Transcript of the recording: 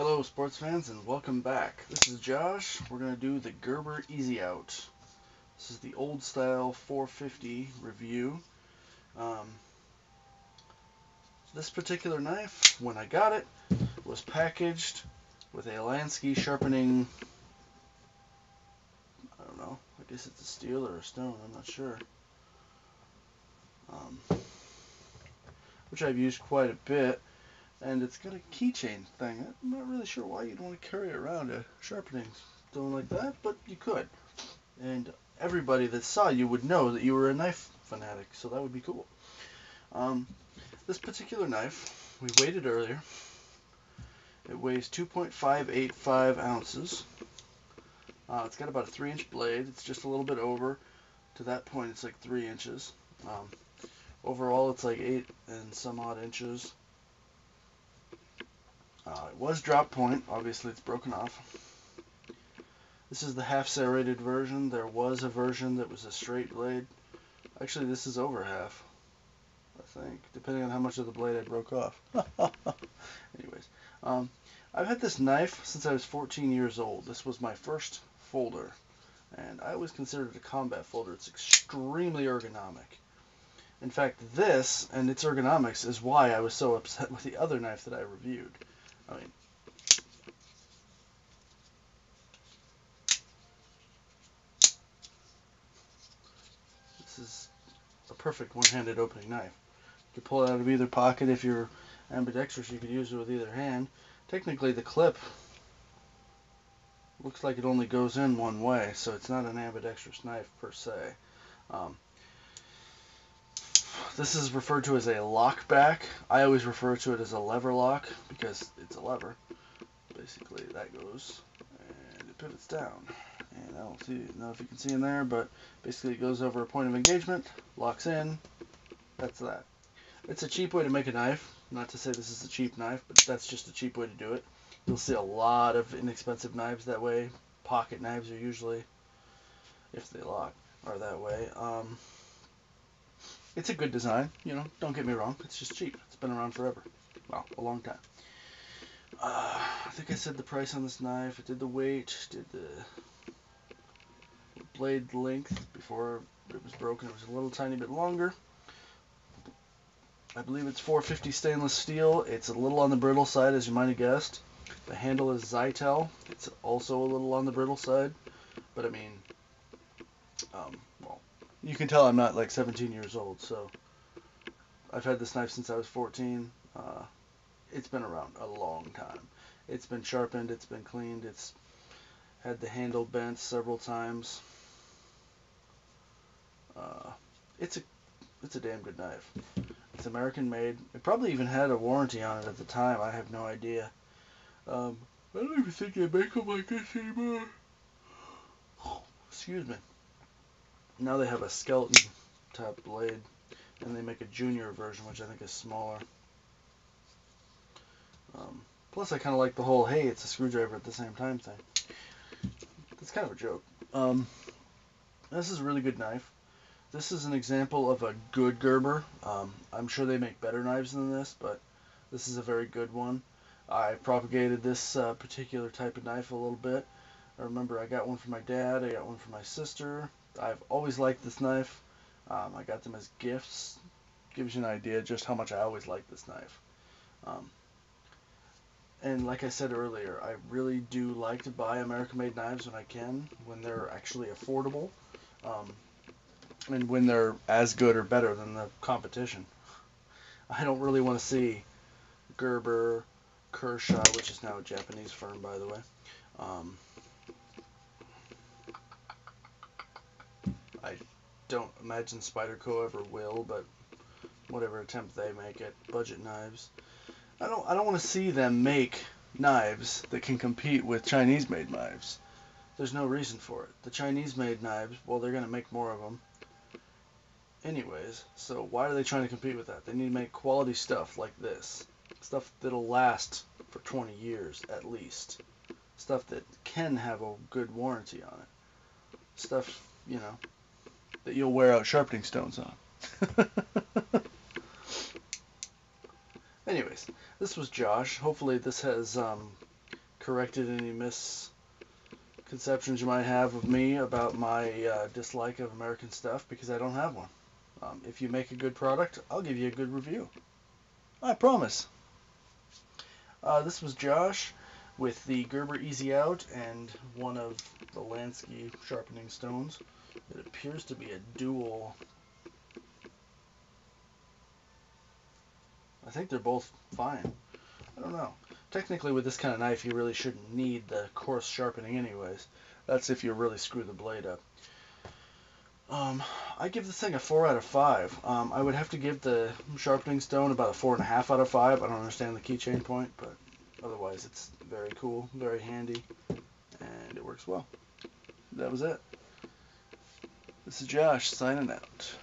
Hello sports fans and welcome back. This is Josh. We're going to do the Gerber Ez Out. This is the old style 450 review. Um, this particular knife, when I got it, was packaged with a Lansky sharpening, I don't know, I guess it's a steel or a stone, I'm not sure. Which I've used quite a bit. And it's got a keychain thing. I'm not really sure why you'd want to carry around a sharpening stone like that, but you could. And everybody that saw you would know that you were a knife fanatic, so that would be cool. This particular knife, we weighed it earlier. It weighs 2.585 ounces. It's got about a 3-inch blade. It's just a little bit over. To that point, it's like 3 inches. Overall, it's like 8 and some odd inches. It was drop point. Obviously, it's broken off. This is the half serrated version. There was a version that was a straight blade. Actually, this is over half, I think, depending on how much of the blade I broke off. Anyways, I've had this knife since I was 14 years old. This was my first folder, and I always considered it a combat folder. It's extremely ergonomic. In fact, this and its ergonomics is why I was so upset with the other knife that I reviewed. I mean, this is a perfect one-handed opening knife. You can pull it out of either pocket. If you're ambidextrous, you could use it with either hand. Technically, the clip looks like it only goes in one way, so it's not an ambidextrous knife per se. This is referred to as a lock back. I always refer to it as a lever lock because it's a lever. Basically, that goes and it pivots down. And I don't know if you can see in there, but basically it goes over a point of engagement, locks in. That's that. It's a cheap way to make a knife. Not to say this is a cheap knife, but that's just a cheap way to do it. You'll see a lot of inexpensive knives that way. Pocket knives are usually, if they lock, are that way. It's a good design, don't get me wrong. It's just cheap. It's been around forever. Well, a long time. I think I said the price on this knife. It did the weight, did the blade length. Before it was broken, it was a little tiny bit longer. I believe it's 450 stainless steel. It's a little on the brittle side, as you might have guessed. The handle is Zytel. It's also a little on the brittle side. But I mean, well, you can tell I'm not like 17 years old, so I've had this knife since I was 14. It's been around a long time. It's been sharpened, it's been cleaned, it's had the handle bent several times. It's a damn good knife. It's American made. It probably even had a warranty on it at the time. I have no idea. I don't even think they make them like this anymore. Excuse me. Now they have a skeleton type blade, and they make a junior version, which I think is smaller. Plus, I kind of like the whole, hey, it's a screwdriver at the same time thing. That's kind of a joke. This is a really good knife. This is an example of a good Gerber. I'm sure they make better knives than this, but this is a very good one. I propagated this particular type of knife a little bit. I remember I got one for my dad, I got one for my sister. I've always liked this knife. I got them as gifts. Gives you an idea just how much I always liked this knife. And like I said earlier, I really do like to buy American-made knives when I can, when they're actually affordable, and when they're as good or better than the competition. I don't really want to see Gerber, Kershaw, which is now a Japanese firm, by the way. I don't imagine Spyderco ever will, but whatever attempt they make at budget knives. I don't want to see them make knives that can compete with Chinese-made knives. There's no reason for it. The Chinese-made knives, well, they're going to make more of them anyways, so why are they trying to compete with that? They need to make quality stuff like this. Stuff that'll last for 20 years at least. Stuff that can have a good warranty on it. Stuff, that you'll wear out sharpening stones on. Anyways, this was Josh. Hopefully this has corrected any misconceptions you might have of me about my dislike of American stuff, because I don't have one. If you make a good product, I'll give you a good review. I promise. This was Josh with the Gerber Ez Out and one of the Lansky sharpening stones. It appears to be a dual. I think they're both fine. I don't know. Technically, with this kind of knife, you really shouldn't need the coarse sharpening anyways. That's if you really screw the blade up. I give this thing a 4 out of 5. I would have to give the sharpening stone about a 4.5 out of 5. I don't understand the keychain point, but otherwise it's very cool, very handy, and it works well. That was it. This is Josh signing out.